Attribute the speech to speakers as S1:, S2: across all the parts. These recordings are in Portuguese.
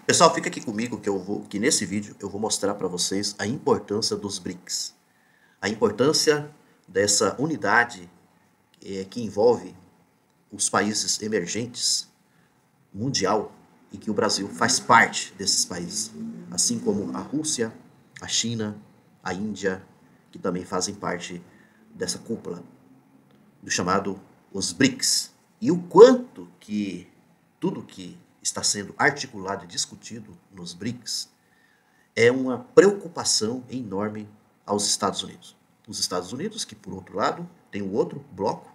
S1: Pessoal, fica aqui comigo que nesse vídeo eu vou mostrar para vocês a importância dos BRICS. A importância dessa unidade que envolve os países emergentes mundial e que o Brasil faz parte desses países, assim como a Rússia, a China, a Índia, que também fazem parte dessa cúpula do chamado os BRICS. E o quanto que tudo que está sendo articulado e discutido nos BRICS é uma preocupação enorme aos Estados Unidos. Os Estados Unidos, que por outro lado tem um outro bloco,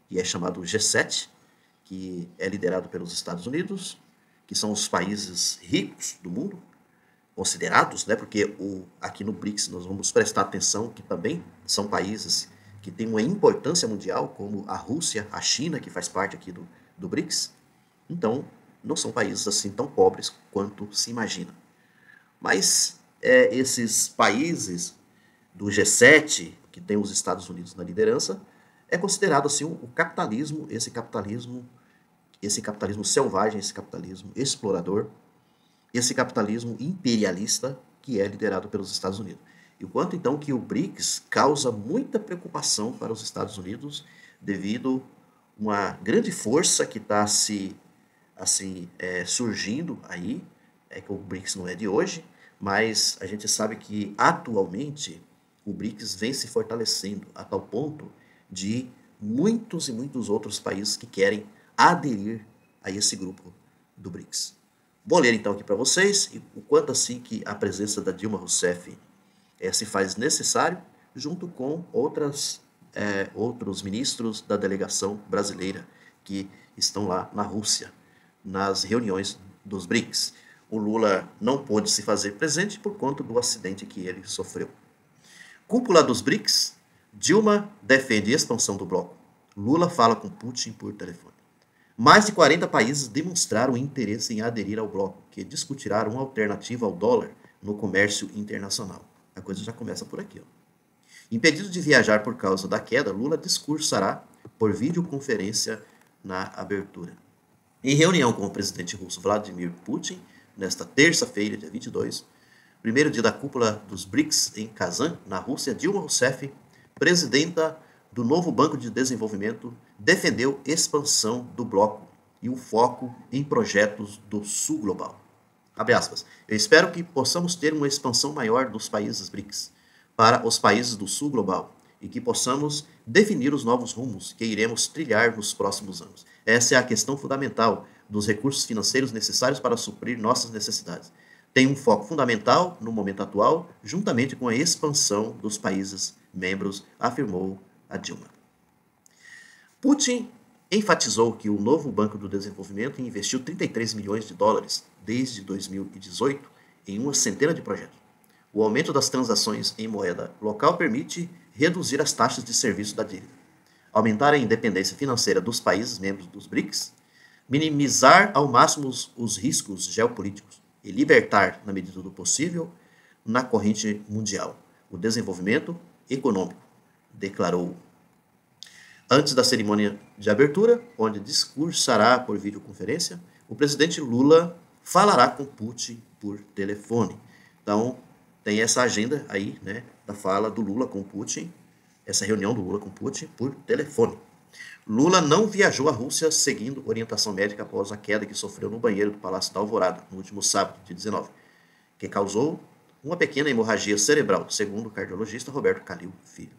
S1: que é chamado G7, que é liderado pelos Estados Unidos, que são os países ricos do mundo, considerados, né? Porque aqui no BRICS nós vamos prestar atenção que também são países que têm uma importância mundial, como a Rússia, a China, que faz parte aqui do BRICS. Então, não são países assim tão pobres quanto se imagina. Mas esses países do G7, que tem os Estados Unidos na liderança, é considerado assim o capitalismo, esse capitalismo selvagem, esse capitalismo explorador, esse capitalismo imperialista que é liderado pelos Estados Unidos. E o quanto então que o BRICS causa muita preocupação para os Estados Unidos devido a uma grande força que está surgindo aí, que o BRICS não é de hoje, mas a gente sabe que atualmente o BRICS vem se fortalecendo a tal ponto de muitos e muitos outros países que querem aderir a esse grupo do BRICS. Vou ler então aqui para vocês o quanto assim que a presença da Dilma Rousseff se faz necessário, junto com outros ministros da delegação brasileira que estão lá na Rússia, nas reuniões dos BRICS. O Lula não pôde se fazer presente por conta do acidente que ele sofreu. Cúpula dos BRICS, Dilma defende expansão do bloco. Lula fala com Putin por telefone. Mais de 40 países demonstraram interesse em aderir ao bloco, que discutirá uma alternativa ao dólar no comércio internacional. A coisa já começa por aqui. Impedido de viajar por causa da queda, Lula discursará por videoconferência na abertura. Em reunião com o presidente russo Vladimir Putin, nesta terça-feira, dia 22, primeiro dia da cúpula dos BRICS em Kazan, na Rússia, Dilma Rousseff, presidenta do novo Banco de Desenvolvimento, defendeu expansão do bloco e o foco em projetos do Sul Global. Abre aspas. Eu espero que possamos ter uma expansão maior dos países BRICS para os países do Sul Global e que possamos definir os novos rumos que iremos trilhar nos próximos anos. Essa é a questão fundamental dos recursos financeiros necessários para suprir nossas necessidades. Tem um foco fundamental no momento atual, juntamente com a expansão dos países membros, afirmou a Dilma. Putin enfatizou que o novo Banco do Desenvolvimento investiu 33 milhões de dólares desde 2018 em uma centena de projetos. O aumento das transações em moeda local permite reduzir as taxas de serviço da dívida, aumentar a independência financeira dos países membros dos BRICS, minimizar ao máximo os riscos geopolíticos e libertar, na medida do possível, na corrente mundial, o desenvolvimento econômico, declarou. Antes da cerimônia de abertura, onde discursará por videoconferência, o presidente Lula falará com Putin por telefone. Então, tem essa agenda aí, né, da fala do Lula com Putin, essa reunião do Lula com Putin por telefone. Lula não viajou à Rússia seguindo orientação médica após a queda que sofreu no banheiro do Palácio da Alvorada, no último sábado, dia 19, que causou uma pequena hemorragia cerebral, segundo o cardiologista Roberto Calil Filho.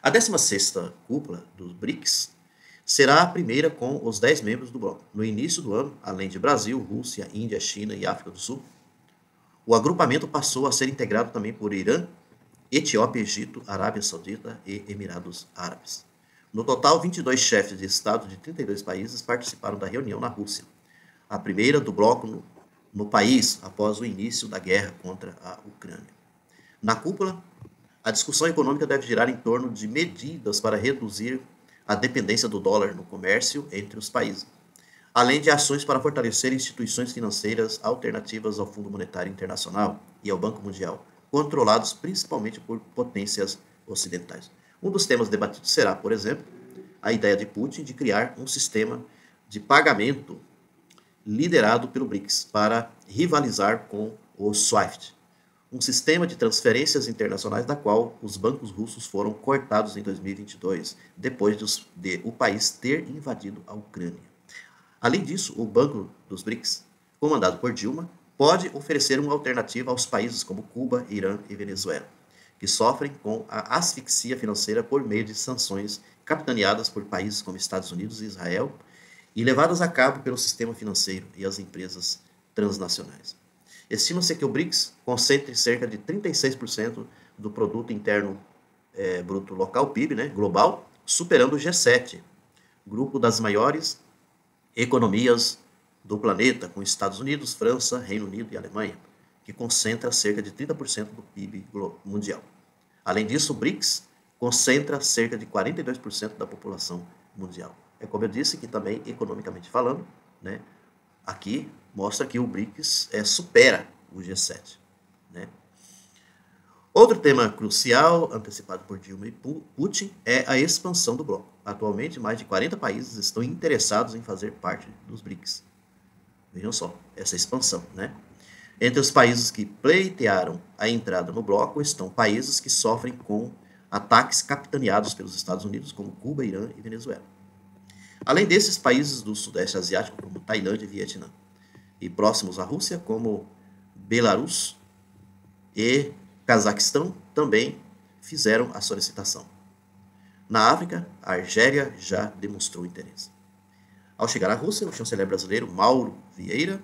S1: A 16ª cúpula dos BRICS será a primeira com os 10 membros do bloco. No início do ano, além de Brasil, Rússia, Índia, China e África do Sul, o agrupamento passou a ser integrado também por Irã, Etiópia, Egito, Arábia Saudita e Emirados Árabes. No total, 22 chefes de Estado de 32 países participaram da reunião na Rússia, a primeira do bloco no país após o início da guerra contra a Ucrânia. Na cúpula, a discussão econômica deve girar em torno de medidas para reduzir a dependência do dólar no comércio entre os países, além de ações para fortalecer instituições financeiras alternativas ao Fundo Monetário Internacional e ao Banco Mundial, controlados principalmente por potências ocidentais. Um dos temas debatidos será, por exemplo, a ideia de Putin de criar um sistema de pagamento liderado pelo BRICS para rivalizar com o SWIFT, um sistema de transferências internacionais da qual os bancos russos foram cortados em 2022, depois de o país ter invadido a Ucrânia. Além disso, o Banco dos BRICS, comandado por Dilma, pode oferecer uma alternativa aos países como Cuba, Irã e Venezuela, que sofrem com a asfixia financeira por meio de sanções capitaneadas por países como Estados Unidos e Israel e levadas a cabo pelo sistema financeiro e as empresas transnacionais. Estima-se que o BRICS concentre cerca de 36% do produto interno bruto local, PIB, né, global, superando o G7, grupo das maiores economias do planeta, com Estados Unidos, França, Reino Unido e Alemanha, que concentra cerca de 30% do PIB mundial. Além disso, o BRICS concentra cerca de 42% da população mundial. É como eu disse, que também, economicamente falando, né, aqui mostra que o BRICS supera o G7. Né? Outro tema crucial, antecipado por Dilma e Putin, é a expansão do bloco. Atualmente, mais de 40 países estão interessados em fazer parte dos BRICS. Vejam só, essa expansão, né? Entre os países que pleitearam a entrada no bloco estão países que sofrem com ataques capitaneados pelos Estados Unidos, como Cuba, Irã e Venezuela. Além desses, países do Sudeste Asiático, como Tailândia e Vietnã, e próximos à Rússia, como Belarus e Cazaquistão, também fizeram a solicitação. Na África, a Argélia já demonstrou interesse. Ao chegar à Rússia, o chanceler brasileiro Mauro Vieira,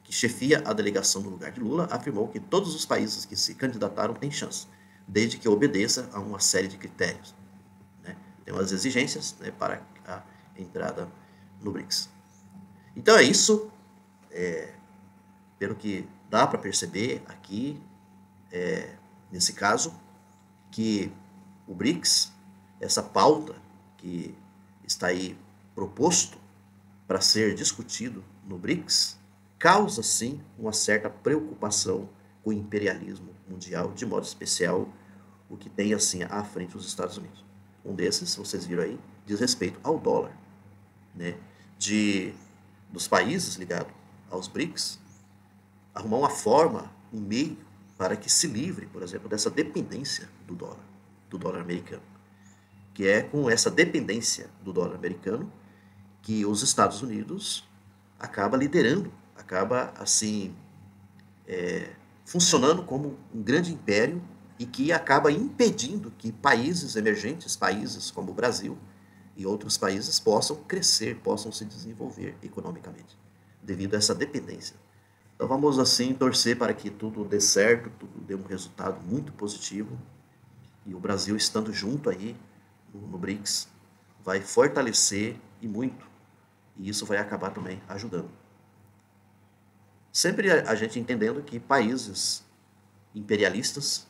S1: que chefia a delegação no lugar de Lula, afirmou que todos os países que se candidataram têm chance, desde que obedeça a uma série de critérios. Né? Tem umas exigências, né, para a entrada no BRICS. Então é isso. Pelo que dá para perceber aqui, nesse caso, que o BRICS, essa pauta que está aí proposto para ser discutido no BRICS, causa sim uma certa preocupação com o imperialismo mundial, de modo especial o que tem assim à frente os Estados Unidos. Um desses, vocês viram aí, diz respeito ao dólar, né? Dos países ligados aos BRICS, arrumar uma forma, um meio para que se livre, por exemplo, dessa dependência do dólar americano. Que é com essa dependência do dólar americano que os Estados Unidos acaba liderando, acaba assim funcionando como um grande império e que acaba impedindo que países emergentes, países como o Brasil e outros países possam crescer, possam se desenvolver economicamente, devido a essa dependência. Então vamos assim torcer para que tudo dê certo, tudo dê um resultado muito positivo e o Brasil estando junto aí no BRICS vai fortalecer e muito, e isso vai acabar também ajudando. Sempre a gente entendendo que países imperialistas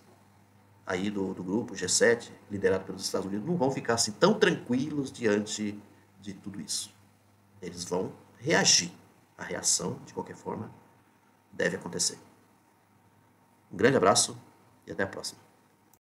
S1: aí do grupo G7, liderado pelos Estados Unidos, não vão ficar assim tão tranquilos diante de tudo isso. Eles vão reagir. A reação, de qualquer forma, deve acontecer. Um grande abraço e até a próxima.